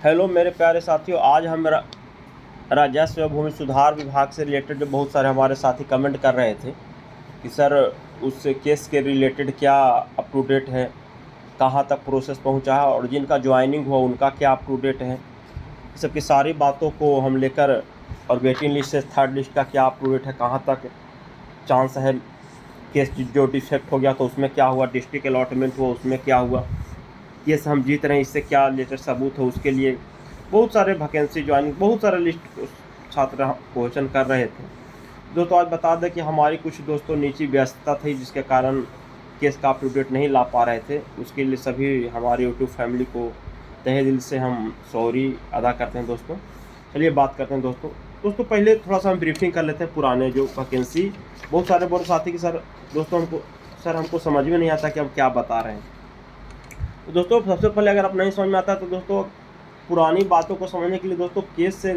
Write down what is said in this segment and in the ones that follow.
Hello मेरे प्यारे साथियों, आज हम राजस्व एवं भूमि सुधार विभाग से रिलेटेड जो बहुत सारे हमारे साथी कमेंट कर रहे थे कि सर उस केस के रिलेटेड क्या अप टू डेट है, कहाँ तक प्रोसेस पहुंचा है और जिनका ज्वाइनिंग हुआ उनका क्या अप टू डेट है। इस सब की सारी बातों को हम लेकर, और वेटिंग लिस्ट से थर्ड लिस्ट का क्या अप टू डेट है, कहाँ तक चांस है, केस जो डिफेक्ट हो गया तो उसमें क्या हुआ, डिस्ट्रिक्ट अलॉटमेंट हुआ उसमें क्या हुआ, केस हम जीत रहे हैं इससे क्या लेटेस्ट सबूत है, उसके लिए बहुत सारे वैकेंसी ज्वाइनिंग बहुत सारे लिस्ट छात्र क्वेश्चन कर रहे थे। दोस्तों आज बता दें कि हमारी कुछ दोस्तों निजी व्यस्तता थी जिसके कारण केस का अपडेट नहीं ला पा रहे थे। उसके लिए सभी हमारी यूट्यूब फैमिली को तहे दिल से हम सॉरी अदा करते हैं। दोस्तों चलिए बात करते हैं। दोस्तों पहले थोड़ा सा हम ब्रीफिंग कर लेते हैं पुराने जो वैकेंसी। बहुत सारे बोल साथी कि सर हमको समझ में नहीं आता कि हम क्या बता रहे हैं। तो दोस्तों सबसे पहले अगर आप नहीं समझ में आता है तो दोस्तों पुरानी बातों को समझने के लिए दोस्तों केस से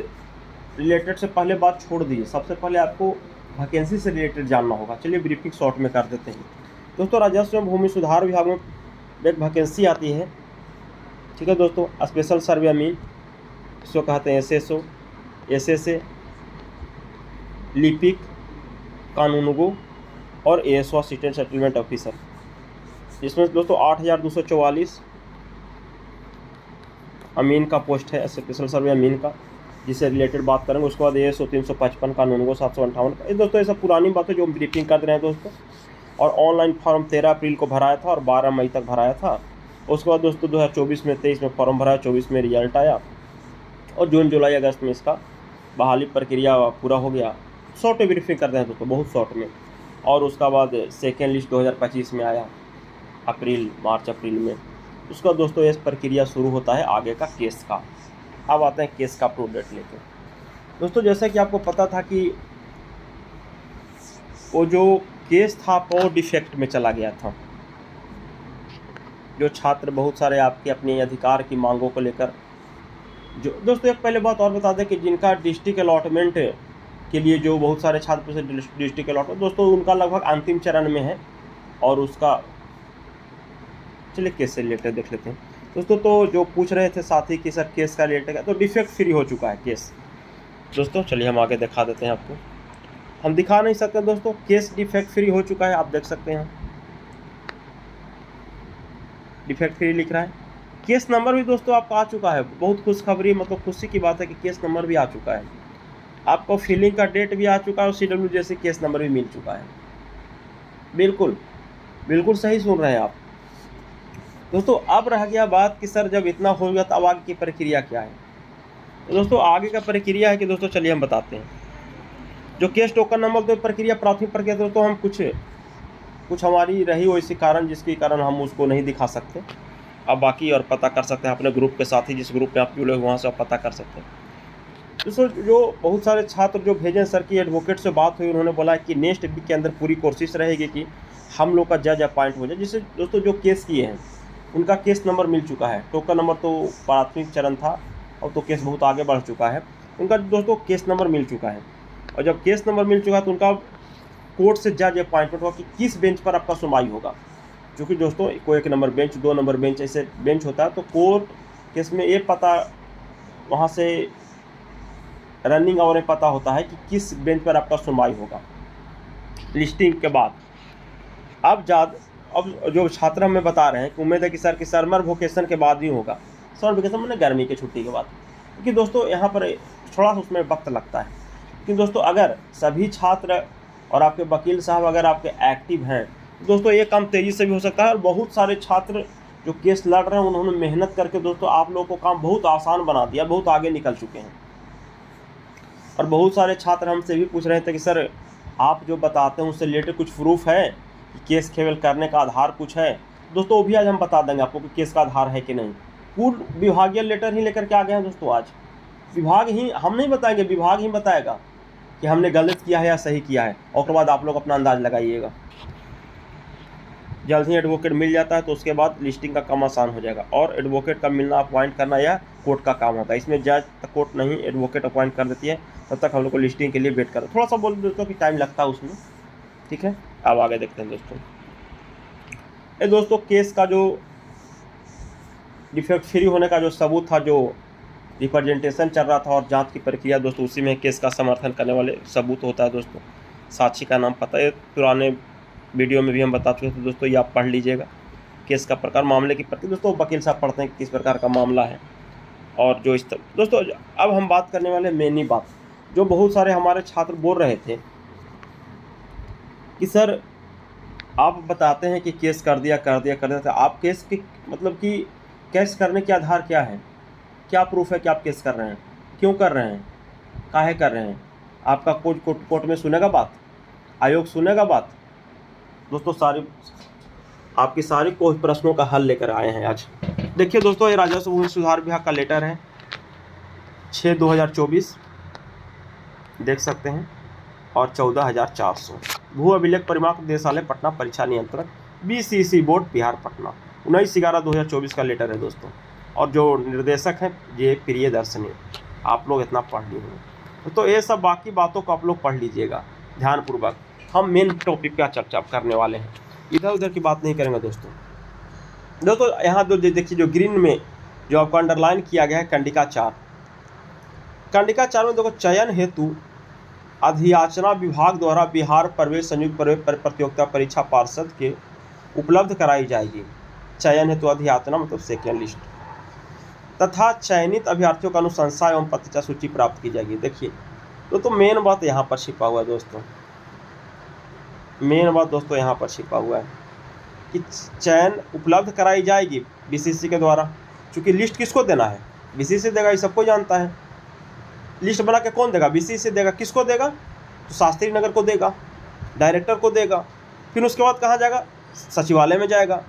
रिलेटेड से पहले बात छोड़ दीजिए। सबसे पहले आपको वैकेंसी से रिलेटेड जानना होगा। चलिए ब्रीफिंग शॉर्ट में कर देते हैं। दोस्तों राजस्व एवं भूमि सुधार विभाग में एक वैकेंसी आती है, ठीक है दोस्तों। स्पेशल सर्वे अमीन इसको कहते हैं, SSO, SSA, लिपिक, कानूनगो और ASO असिस्टेंट सेटलमेंट ऑफिसर। इसमें दोस्तों 8,244 अमीन का पोस्ट है, स्पेशल सर्वे अमीन का, जिससे रिलेटेड बात करेंगे। उसके बाद ASO 355 कानूनगो 758 का। दोस्तों ये सब पुरानी बातें जो हम ब्रीफिंग कर रहे हैं दोस्तों। और ऑनलाइन फॉर्म 13 अप्रैल को भराया था और 12 मई तक भराया था। उसके बाद दोस्तों 2024 में 23 में फॉर्म भराया, 24 में रिजल्ट आया और जून जुलाई अगस्त में इसका बहाली प्रक्रिया पूरा हो गया। शॉर्ट में ब्रीफिंग कर रहे हैं दोस्तों, बहुत शॉर्ट में। और उसका बाद सेकेंड लिस्ट 2025 में आया, मार्च अप्रैल में। उसका दोस्तों इस प्रक्रिया शुरू होता है आगे का केस का। अब आते हैं केस का अपडेट लेके। दोस्तों जैसा कि आपको पता था कि वो जो केस था वो डिफेक्ट में चला गया था। जो छात्र बहुत सारे आपके अपने अधिकार की मांगों को लेकर जो दोस्तों एक पहले बात और बता दें कि जिनका डिस्ट्रिक्ट अलॉटमेंट के लिए जो बहुत सारे छात्र से डिस्ट्रिक्ट अलॉटमेंट दोस्तों उनका लगभग अंतिम चरण में है। और उसका चलिए केस से रिलेटेड देख लेते हैं दोस्तों। तो जो पूछ रहे थे साथी कि सर केस का रिलेटेड है, तो डिफेक्ट फ्री हो चुका है केस दोस्तों। चलिए हम आगे दिखा देते हैं आपको। हम दिखा नहीं सकते दोस्तों, केस डिफेक्ट फ्री हो चुका है, आप देख सकते हैं डिफेक्ट फ्री लिख रहा है। केस नंबर भी दोस्तों आपका आ चुका है। बहुत खुशखबरी, मतलब खुशी की बात है कि केस नंबर भी आ चुका है। आपको फिलिंग का डेट भी आ चुका है और CWJ से केस नंबर भी मिल चुका है। बिल्कुल सही सुन रहे हैं आप दोस्तों। अब रह गया बात कि सर जब इतना हो गया तो अब आगे की प्रक्रिया क्या है। तो दोस्तों आगे का प्रक्रिया है कि दोस्तों चलिए हम बताते हैं। जो केस टोकन नंबर तो प्रक्रिया प्राथमिक प्रक्रिया दोस्तों हम कुछ हमारी रही हो इसी कारण, जिसके कारण हम उसको नहीं दिखा सकते। अब बाकी और पता कर सकते हैं अपने ग्रुप के साथ ही, जिस ग्रुप में आप जुड़े हो वहाँ से आप पता कर सकते हैं। दोस्तों जो बहुत सारे छात्र जो भेजे सर की एडवोकेट से बात हुई, उन्होंने बोला कि नेक्स्ट वीक के अंदर पूरी कोशिश रहेगी कि हम लोग का जज अपॉइंट हो जाए। जिससे दोस्तों जो केस किए हैं उनका केस नंबर मिल चुका है। टोकन नंबर तो प्राथमिक चरण था और तो केस बहुत आगे बढ़ चुका है। उनका दोस्तों केस नंबर मिल चुका है और जब केस नंबर मिल चुका है तो उनका कोर्ट से जज अपॉइंटमेंट होगा कि किस बेंच पर आपका सुनवाई होगा। क्योंकि दोस्तों कोई 1 नंबर बेंच, 2 नंबर बेंच ऐसे बेंच होता है, तो कोर्ट केस में ये पता वहाँ से रनिंग और पता होता है कि किस बेंच पर आपका सुनवाई होगा लिस्टिंग के बाद। अब जो छात्र हमें बता रहे हैं कि उम्मीद है कि सर की समर वेकेशन के बाद ही होगा। समर वेकेशन मैंने गर्मी की छुट्टी के बाद, क्योंकि दोस्तों यहाँ पर थोड़ा सा उसमें वक्त लगता है। लेकिन दोस्तों अगर सभी छात्र और आपके वकील साहब अगर आपके एक्टिव हैं तो दोस्तों ये काम तेज़ी से भी हो सकता है। और बहुत सारे छात्र जो केस लड़ रहे हैं उन्होंने मेहनत करके दोस्तों आप लोगों को काम बहुत आसान बना दिया, बहुत आगे निकल चुके हैं। और बहुत सारे छात्र हमसे भी पूछ रहे थे कि सर आप जो बताते हैं उससे रिलेटेड कुछ प्रूफ है कि केस केवल करने का आधार कुछ है। दोस्तों वो भी आज हम बता देंगे आपको कि केस का आधार है कि नहीं। पूर्ण विभागीय लेटर ही लेकर के आ गए हैं दोस्तों। आज विभाग ही, हम नहीं बताएंगे, विभाग ही बताएगा कि हमने गलत किया है या सही किया है। और उसके बाद आप लोग अपना अंदाज लगाइएगा। जल्द ही एडवोकेट मिल जाता है तो उसके बाद लिस्टिंग का काम आसान हो जाएगा। और एडवोकेट का मिलना अपॉइंट करना यह कोर्ट का काम होता है। इसमें जज कोर्ट नहीं, एडवोकेट अपॉइंट कर देती है। तब तक हम लोग को लिस्टिंग के लिए वेट करें। थोड़ा सा बोल दोस्तों कि टाइम लगता है उसमें, ठीक है। अब आगे देखते हैं दोस्तों। दोस्तों केस का जो डिफेक्ट फ्री होने का जो सबूत था, जो रिप्रेजेंटेशन चल रहा था और जांच की प्रक्रिया दोस्तों उसी में केस का समर्थन करने वाले सबूत होता है दोस्तों। साक्षी का नाम पता है, पुराने वीडियो में भी हम बता चुके थे दोस्तों, ये आप पढ़ लीजिएगा। केस का प्रकार, मामले की प्रति दोस्तों वकील साहब पढ़ते हैं किस प्रकार का मामला है। और जो इस दोस्तों अब हम बात करने वाले मेनी बात, जो बहुत सारे हमारे छात्र बोल रहे थे कि सर आप बताते हैं कि केस कर दिया तो आप केस की मतलब कि केस करने के आधार क्या है, क्या प्रूफ है कि आप केस कर रहे हैं, क्यों कर रहे हैं, काहे कर रहे हैं, आपका कोर्ट में सुनेगा बात, आयोग सुनेगा बात दोस्तों। आपकी सारी कोई प्रश्नों का हल लेकर आए हैं आज। देखिए दोस्तों, ये राजस्व भूमि सुधार विभाग का लेटर है 6/2024 देख सकते हैं, और 14,400 भू अभिलेख परिमाप निदेशालय पटना परीक्षा नियंत्रक BCC बोर्ड बिहार पटना 19/11/2024 का लेटर है दोस्तों। और जो निर्देशक हैं ये प्रियदर्शनी, आप लोग इतना पढ़ लीजिए। तो ये सब बाकी बातों को आप लोग पढ़ लीजिएगा ध्यानपूर्वक। हम मेन टॉपिक पे चर्चा करने वाले हैं, इधर उधर की बात नहीं करेंगे दोस्तों। यहाँ देखिए जो ग्रीन में जो आपको अंडरलाइन किया गया है कंडिका 4 में देखो, चयन हेतु अधियाचना विभाग द्वारा बिहार प्रवेश संयुक्त प्रवेश प्रतियोगिता परीक्षा पार्षद के उपलब्ध कराई जाएगी। चयन हेतु अधियाचना मतलब सेकेंड लिस्ट तथा चयनित अभ्यर्थियों का अनुशंसा एवं प्रतिशत सूची प्राप्त की जाएगी। देखिए तो मेन बात यहाँ पर छिपा हुआ है दोस्तों, मेन बात दोस्तों यहाँ पर छिपा हुआ है कि चयन उपलब्ध कराई जाएगी BCC के द्वारा। चूँकि लिस्ट किसको देना है, BCC देगा, ये सबको जानता है। लिस्ट बना के कौन देगा, BCC देगा। किसको देगा, तो शास्त्री नगर को देगा, डायरेक्टर को देगा। फिर उसके बाद कहाँ जाएगा, सचिवालय में जाएगा,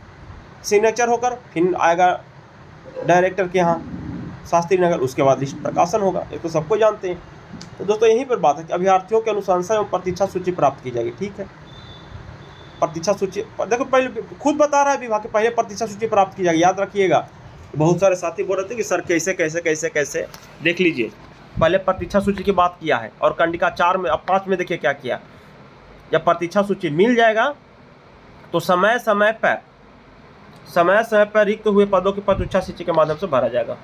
सिग्नेचर होकर फिर आएगा डायरेक्टर के यहाँ शास्त्री नगर, उसके बाद लिस्ट प्रकाशन होगा। ये तो सबको जानते हैं। तो दोस्तों यहीं पर बात है कि अभ्यर्थियों के अनुशंसा एवं प्रतीक्षा सूची प्राप्त की जाएगी। ठीक है, प्रतीक्षा सूची देखो पहले खुद बता रहा है विभाग के, पहले प्रतीक्षा सूची प्राप्त की जाएगी। याद रखिएगा, बहुत सारे साथी बोल रहे थे कि सर कैसे कैसे कैसे कैसे, देख लीजिए पहले प्रतीक्षा सूची की बात किया है। और कंडिका 4 में, अब 5 में देखिए क्या किया, जब प्रतीक्षा सूची मिल जाएगा तो समय समय पर रिक्त हुए पदों की प्रतीक्षा सूची के माध्यम से भरा जाएगा।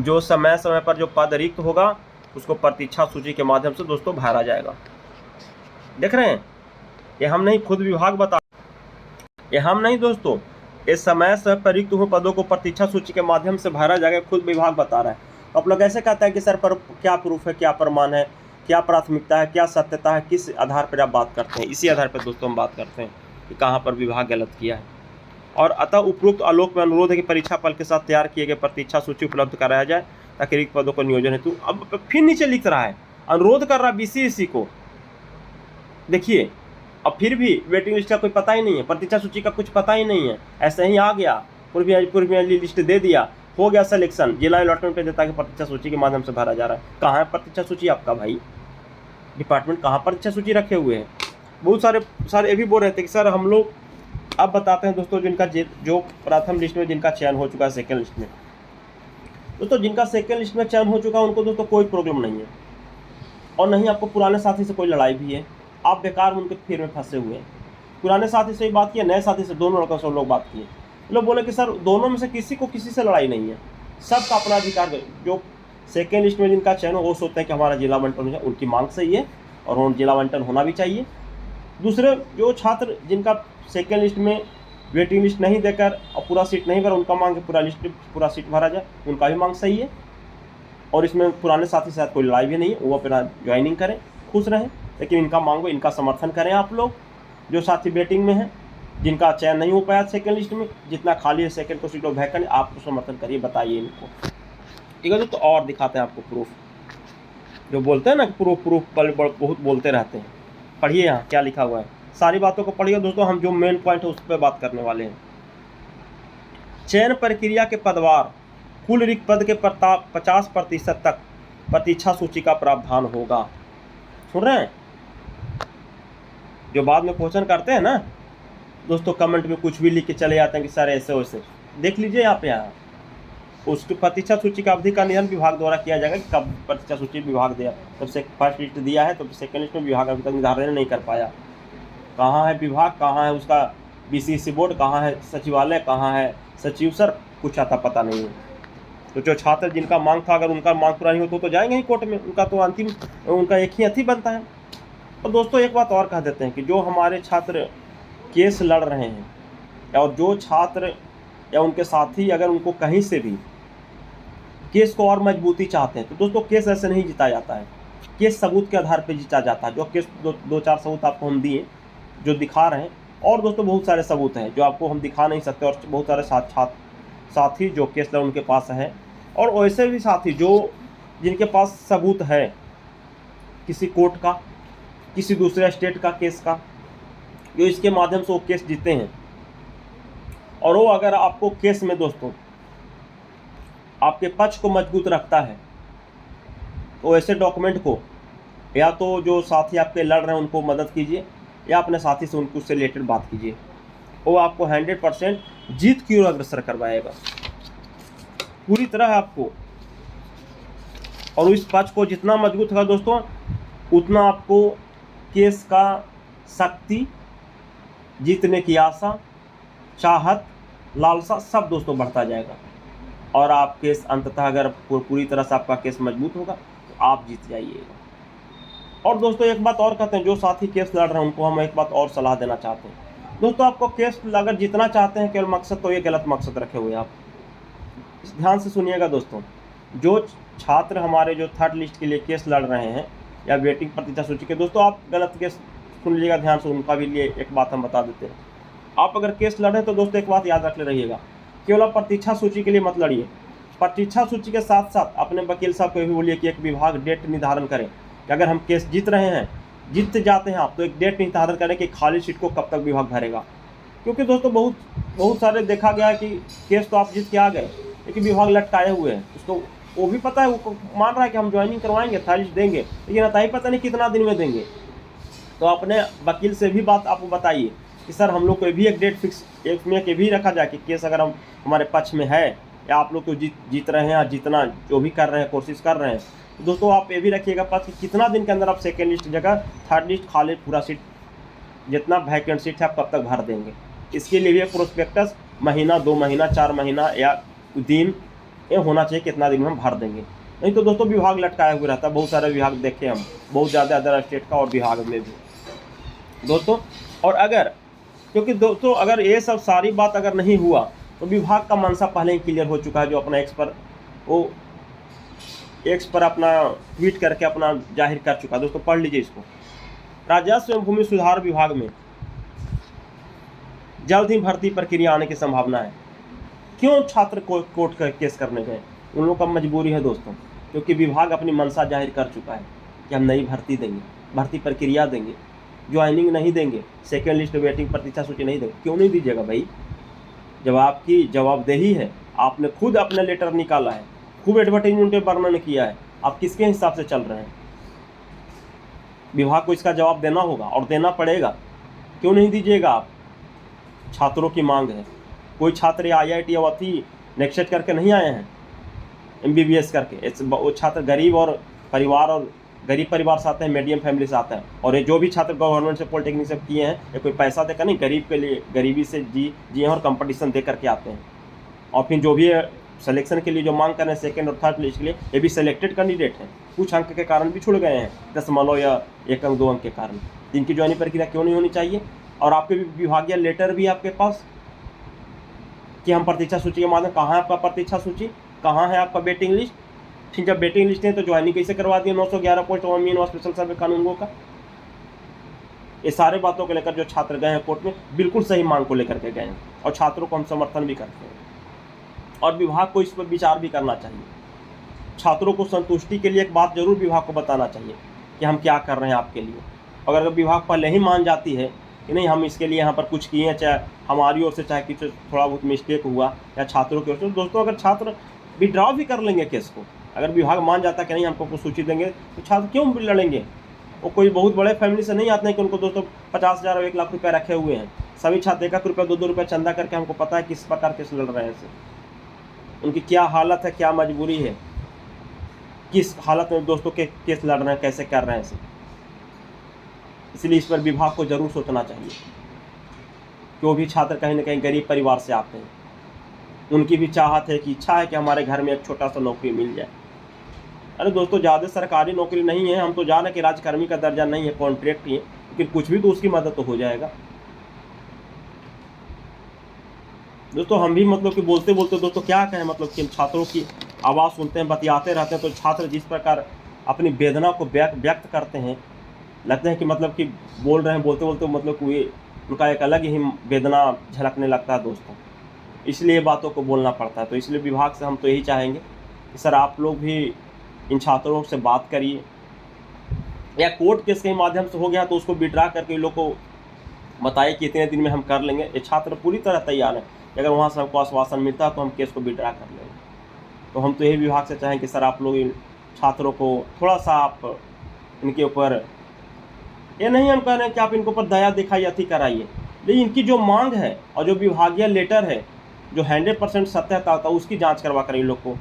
जो समय समय पर जो पद रिक्त होगा उसको प्रतीक्षा सूची के माध्यम से दोस्तों भरा जाएगा। देख रहे हैं, ये हम नहीं, खुद विभाग बता, ये हम नहीं दोस्तों, ये समय पर रिक्त हुए पदों को प्रतीक्षा सूची के माध्यम से भरा जाएगा, खुद विभाग बता रहा है। आप लोग ऐसे कहते हैं कि सर पर क्या प्रूफ है, क्या प्रमाण है, क्या प्राथमिकता है, क्या सत्यता है, किस आधार पर आप बात करते हैं। इसी आधार पर दोस्तों हम बात करते हैं कि कहाँ पर विभाग गलत किया है। और अतः उपरोक्त आलोक में अनुरोध है कि परीक्षा फल के साथ तैयार किए गए प्रतीक्षा सूची उपलब्ध कराया जाए ताकि रिक्त पदों को नियोजन हेतु। अब फिर नीचे लिख रहा है, अनुरोध कर रहा है BCC को। देखिए अब फिर भी वेटिंग लिस्ट का कोई पता ही नहीं है, प्रतीक्षा सूची का कुछ पता ही नहीं है, ऐसे ही आ गया, पूर्व लिस्ट दे दिया, हो गया सिलेक्शन, जिला अलॉटमेंट पे देता है कि प्रतीक्षा सूची के माध्यम से भरा जा रहा है। कहाँ है प्रतीक्षा सूची आपका भाई, डिपार्टमेंट कहाँ प्रतीक्षा सूची रखे हुए हैं। बहुत सारे ये भी बोल रहे थे कि सर हम लोग अब बताते हैं दोस्तों जिनका जो प्रथम लिस्ट में जिनका चयन हो चुका है सेकेंड लिस्ट में, दोस्तों जिनका सेकेंड लिस्ट में चयन हो चुका है उनको दोस्तों कोई प्रॉब्लम नहीं है, और नहीं आपको पुराने साथी से कोई लड़ाई भी है। आप बेकार उनके फेर में फंसे हुए हैं। पुराने साथी से भी बात किए, नए साथी से, दोनों लड़कों से लोग बात किए। लोग बोले कि सर दोनों में से किसी को किसी से लड़ाई नहीं है, सबका अपना अधिकार। जो सेकेंड लिस्ट में जिनका चयन हो वो सोचते हैं कि हमारा जिला बंटन हो जाए, उनकी मांग सही है और जिला बंटन होना भी चाहिए। दूसरे जो छात्र जिनका सेकेंड लिस्ट में वेटिंग लिस्ट नहीं देकर और पूरा सीट नहीं भरा, उनका मांग है पूरा सीट भरा जाए, उनका भी मांग सही है। और इसमें पुराने साथी साथ कोई लड़ाई भी नहीं है, वो अपना ज्वाइनिंग करें, खुश रहें। लेकिन इनका मांगो, इनका समर्थन करें आप लोग। जो साथी वेटिंग में हैं, जिनका चयन नहीं हो पाया सेकेंड लिस्ट में, जितना खाली है सेकेंड को सीट और वैकेंट, आप समर्थन करिए, बताइए इनको। ठीक है, तो और दिखाते हैं आपको प्रूफ। जो बोलते हैं ना प्रूफ बहुत बोलते रहते हैं, पढ़िए यहाँ क्या लिखा हुआ है, सारी बातों को पढ़िए दोस्तों। हम जो मेन पॉइंट है उस पर बात करने वाले हैं। चयन प्रक्रिया के पदवार कुल रिक्त पद के 50% तक प्रतीक्षा सूची का प्रावधान होगा। सुन रहे हैं, जो बाद में क्वेश्चन करते हैं ना दोस्तों, कमेंट में कुछ भी लिख के चले जाते हैं कि सर ऐसे वैसे, देख लीजिए यहाँ उसकी प्रतीक्षा सूची का अवधि का निर्धारण विभाग द्वारा किया जाएगा कि कब प्रतीक्षा सूची विभाग दिया। तब से फर्स्ट लिस्ट दिया है तो सेकेंड लिस्ट में विभाग अभी तक निर्धारण नहीं कर पाया। कहाँ है विभाग, कहाँ है उसका BCC बोर्ड, कहाँ है सचिवालय, कहाँ है सचिव, सर कुछ आता पता नहीं है। तो जो छात्र जिनका मांग था, अगर उनका मांग पूरा नहीं हो तो जाएंगे ही कोर्ट में, उनका तो अंतिम, उनका एक ही अथी बनता है। और दोस्तों एक बात और कह देते हैं कि जो हमारे छात्र केस लड़ रहे हैं और जो छात्र या उनके साथी अगर उनको कहीं से भी केस को और मजबूती चाहते हैं तो दोस्तों केस ऐसे नहीं जीता जाता है, केस सबूत के आधार पर जीता जाता है। जो केस दो चार सबूत आपको हम दिए जो दिखा रहे हैं, और दोस्तों बहुत सारे सबूत हैं जो आपको हम दिखा नहीं सकते, और बहुत सारे साथी जो केस लड़ उनके पास है, और वैसे भी साथी जो जिनके पास सबूत है किसी कोर्ट का, किसी दूसरे स्टेट का केस का, जो इसके माध्यम से वो केस जीते हैं। और वो अगर आपको केस में दोस्तों आपके पक्ष को मजबूत रखता है तो ऐसे डॉक्यूमेंट को या तो जो साथी आपके लड़ रहे हैं उनको मदद कीजिए, या अपने साथी से उससे रिलेटेड बात कीजिए, वो आपको 100% जीत की ओर अग्रसर करवाएगा पूरी तरह आपको। और इस पक्ष को जितना मजबूत होगा दोस्तों उतना आपको केस का शक्ति, जीतने की आशा, चाहत, लालसा सब दोस्तों बढ़ता जाएगा। और आप केस अंततः अगर पूरी तरह से आपका केस मजबूत होगा तो आप जीत जाइएगा। और दोस्तों एक बात और कहते हैं, जो साथी केस लड़ रहे हैं उनको हम एक बात और सलाह देना चाहते हैं। दोस्तों आपको केस अगर जीतना चाहते हैं केवल मकसद, तो ये गलत मकसद रखे हुए आप, ध्यान से सुनिएगा दोस्तों। जो छात्र हमारे जो थर्ड लिस्ट के लिए केस लड़ रहे हैं या वेटिंग प्रतीक्षा सूची के, दोस्तों आप गलत केस सुन लीजिएगा ध्यान से, उनका भी लिए एक बात हम बता देते हैं। आप अगर केस लड़ें तो दोस्तों एक बात याद रख ले रहिएगा, केवल आप प्रतीक्षा सूची के लिए मत लड़िए। प्रतीक्षा सूची के साथ साथ अपने वकील साहब को भी बोलिए कि एक विभाग डेट निर्धारण करें कि अगर हम केस जीत रहे हैं, जीत जाते हैं आप, तो एक डेट निर्धारण करें कि खाली सीट को कब तक विभाग भरेगा। क्योंकि दोस्तों बहुत सारे देखा गया कि केस तो आप जीत के आ गए लेकिन विभाग लटकाए हुए हैं, उसको वो भी पता है, वो मान रहा है कि हम ज्वाइनिंग करवाएंगे, थर्ड लिस्ट देंगे, लेकिन अतः ही पता नहीं कितना दिन में देंगे। तो अपने वकील से भी बात आप बताइए कि सर हम लोग को भी एक डेट फिक्स एक में के भी रखा जाए कि केस अगर हम हमारे पक्ष में है या आप लोग तो जीत रहे हैं या जीतना जो भी कर रहे हैं कोशिश कर रहे हैं, तो दोस्तों आप ये भी रखिएगा पक्ष कि कितना दिन के अंदर आप सेकेंड लिस्ट जगह थर्ड लिस्ट खाली पूरा सीट जितना वैकेंट सीट है आप कब तक भर देंगे। इसके लिए भी प्रोस्पेक्टस महीना, 2 महीना, 4 महीना या दिन ये होना चाहिए कितना दिन में हम भर देंगे। नहीं तो दोस्तों विभाग लटकाया हुआ रहता है, बहुत सारे विभाग देखे हम, बहुत ज़्यादा अदर स्टेट का और विभाग में भी दोस्तों। और अगर क्योंकि दोस्तों अगर ये सब सारी बात अगर नहीं हुआ तो विभाग का मनसा पहले ही क्लियर हो चुका है, जो अपना एक्स पर अपना ट्वीट करके अपना जाहिर कर चुका है। दोस्तों पढ़ लीजिए इसको। राजस्व एवं भूमि सुधार विभाग में जल्द ही भर्ती प्रक्रिया आने की संभावना है। क्यों छात्र को कोर्ट का केस करने गए? उन लोगों का मजबूरी है दोस्तों, क्योंकि विभाग अपनी मनसा जाहिर कर चुका है कि हम नई भर्ती देंगे, भर्ती प्रक्रिया देंगे, ज्वाइनिंग नहीं देंगे, सेकेंड लिस्ट वेटिंग प्रतीक्षा सूची नहीं देंगे। क्यों नहीं दीजिएगा भाई? जब आपकी जवाबदेही है, आपने खुद अपना लेटर निकाला है, खूब एडवर्टाइजमेंट में वर्णन किया है, आप किसके हिसाब से चल रहे हैं? विभाग को इसका जवाब देना होगा और देना पड़ेगा। क्यों नहीं दीजिएगा आप? छात्रों की मांग है। कोई छात्र IIT या अथी नेक्सेट करके नहीं आए हैं, MBBS करके। वो छात्र गरीब परिवार से आते हैं, मीडियम फैमिली से आता है। और ये जो भी छात्र गवर्नमेंट से पॉलिटेक्निक से किए हैं, ये कोई पैसा देकर नहीं, गरीब के लिए गरीबी से जी हैं और कंपटीशन दे करके आते हैं। और फिर जो भी सिलेक्शन के लिए जो मांग कर रहे हैं सेकेंड और थर्ड लिस्ट के लिए, ये भी सिलेक्टेड कैंडिडेट हैं। कुछ अंक के कारण भी छुड़ गए हैं, 10 या 1 अंक 2 अंक के कारण। इनकी ज्वाइनिंग प्रक्रिया क्यों नहीं होनी चाहिए? और आपके विभागीय लेटर भी आपके पास कि हम प्रतीक्षा सूची के माध्यम, कहाँ है आपका प्रतीक्षा सूची, कहाँ है आपका वेटिंग लिस्ट? ठीक, जब वेटिंग लिस्ट है तो ज्वाइनिंग कैसे करवा दिए 911 पोस्ट और मीन और स्पेशल सर्वे कानूनों का? ये सारे बातों को लेकर जो छात्र गए हैं कोर्ट में, बिल्कुल सही मांग को लेकर के गए हैं और छात्रों को हम समर्थन भी करते हैं। और विभाग को इस पर विचार भी करना चाहिए। छात्रों को संतुष्टि के लिए एक बात जरूर विभाग को बताना चाहिए कि हम क्या कर रहे हैं आपके लिए। अगर विभाग पहले ही मान जाती है कि नहीं हम इसके लिए यहाँ पर कुछ किए हैं, चाहे हमारी ओर से चाहे किसी थोड़ा बहुत मिस्टेक हुआ या छात्रों की ओर से, तो दोस्तों अगर छात्र विड्रॉ भी कर लेंगे केस को, अगर विभाग मान जाता है कि नहीं हमको कुछ सूची देंगे, तो छात्र क्यों लड़ेंगे? वो कोई बहुत बड़े फैमिली से नहीं आते हैं कि उनको दोस्तों 50,000 और 1 लाख रुपये रखे हुए हैं। सभी छात्र 1 रुपये 2 रुपये चंदा करके, हमको पता है किस प्रकार केस लड़ रहे हैं से, उनकी क्या हालत है, क्या मजबूरी है, किस हालत में दोस्तों के केस लड़ रहे हैं, कैसे कर रहे हैं से। इसलिए इस पर विभाग को जरूर सोचना चाहिए। जो भी छात्र कहीं ना कहीं गरीब परिवार से आते हैं, उनकी भी चाहत है कि इच्छा है कि हमारे घर में एक छोटा सा नौकरी मिल जाए। अरे दोस्तों, ज़्यादा सरकारी नौकरी नहीं है, हम तो जाने कि राजकर्मी का दर्जा नहीं है, कॉन्ट्रैक्ट ही है, लेकिन कुछ भी तो उसकी मदद तो हो जाएगा। दोस्तों हम भी मतलब कि बोलते बोलते दोस्तों क्या कहें, मतलब कि हम छात्रों की आवाज़ सुनते हैं, बतियाते रहते हैं, तो छात्र जिस प्रकार अपनी वेदना को व्यक्त करते हैं, लगता है कि मतलब कि बोल रहे हैं, बोलते बोलते मतलब कि उनका एक अलग ही वेदना झलकने लगता है दोस्तों। इसलिए बातों को बोलना पड़ता है। तो इसलिए विभाग से हम तो यही चाहेंगे कि सर आप लोग भी इन छात्रों से बात करिए, या कोर्ट केस के माध्यम से हो गया तो उसको विड्रा करके इन लोग को बताइए कि इतने दिन में हम कर लेंगे। ये छात्र पूरी तरह तैयार है, अगर वहाँ से हमको आश्वासन मिलता है तो हम केस को विड्रा कर लेंगे। तो हम तो यही विभाग से चाहें कि सर आप लोग इन छात्रों को थोड़ा सा आप इनके ऊपर, ये नहीं हम कह रहे हैं कि आप इनके ऊपर दया दिखाइए, अति कराइए, लेकिन इनकी जो मांग है और जो विभागीय लेटर है जो 100% सत्यता होता है उसकी जांच करवा कर इन लोग को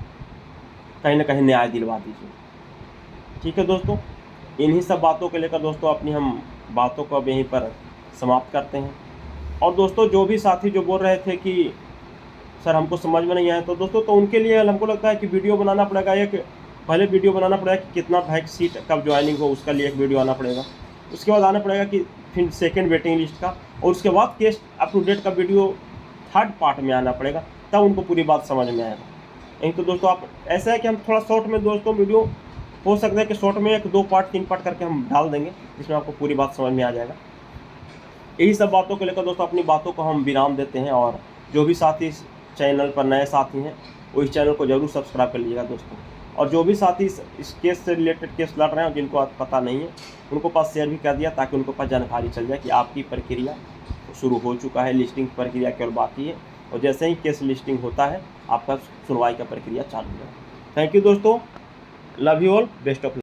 कहीं ना कहीं न्याय दिलवा दीजिए। ठीक है दोस्तों, इन्हीं सब बातों को लेकर दोस्तों अपनी हम बातों को अब यहीं पर समाप्त करते हैं। और दोस्तों जो भी साथी जो बोल रहे थे कि सर हमको समझ में नहीं आया, तो दोस्तों तो उनके लिए हमको लगता है कि वीडियो बनाना पड़ेगा, एक पहले वीडियो बनाना पड़ेगा कि कितना वैकेंसी सीट कब ज्वाइनिंग हो, उसका लिए एक वीडियो आना पड़ेगा। उसके बाद आना पड़ेगा कि फिर सेकंड वेटिंग लिस्ट का, और उसके बाद केस अप टू डेट का वीडियो थर्ड पार्ट में आना पड़ेगा, तब उनको पूरी बात समझ में आएगा। नहीं तो दोस्तों आप ऐसा है कि हम थोड़ा शॉर्ट में दोस्तों वीडियो हो सकता है कि शॉर्ट में 1 2 पार्ट 3 पार्ट करके हम डाल देंगे, जिसमें आपको पूरी बात समझ में आ जाएगा। यही सब बातों को लेकर दोस्तों अपनी बातों को हम विराम देते हैं। और जो भी साथी इस चैनल पर नए साथी हैं वो इस चैनल को जरूर सब्सक्राइब कर लीजिएगा दोस्तों। और जो भी साथी इस केस से रिलेटेड केस लड़ रहे हैं जिनको पता नहीं है उनको पास शेयर भी कर दिया, ताकि उनको पास जानकारी चल जाए कि आपकी प्रक्रिया शुरू हो चुका है, लिस्टिंग प्रक्रिया केवल बाकी है, और जैसे ही केस लिस्टिंग होता है आपका सुनवाई का प्रक्रिया चालू है। थैंक यू दोस्तों, love you all, best of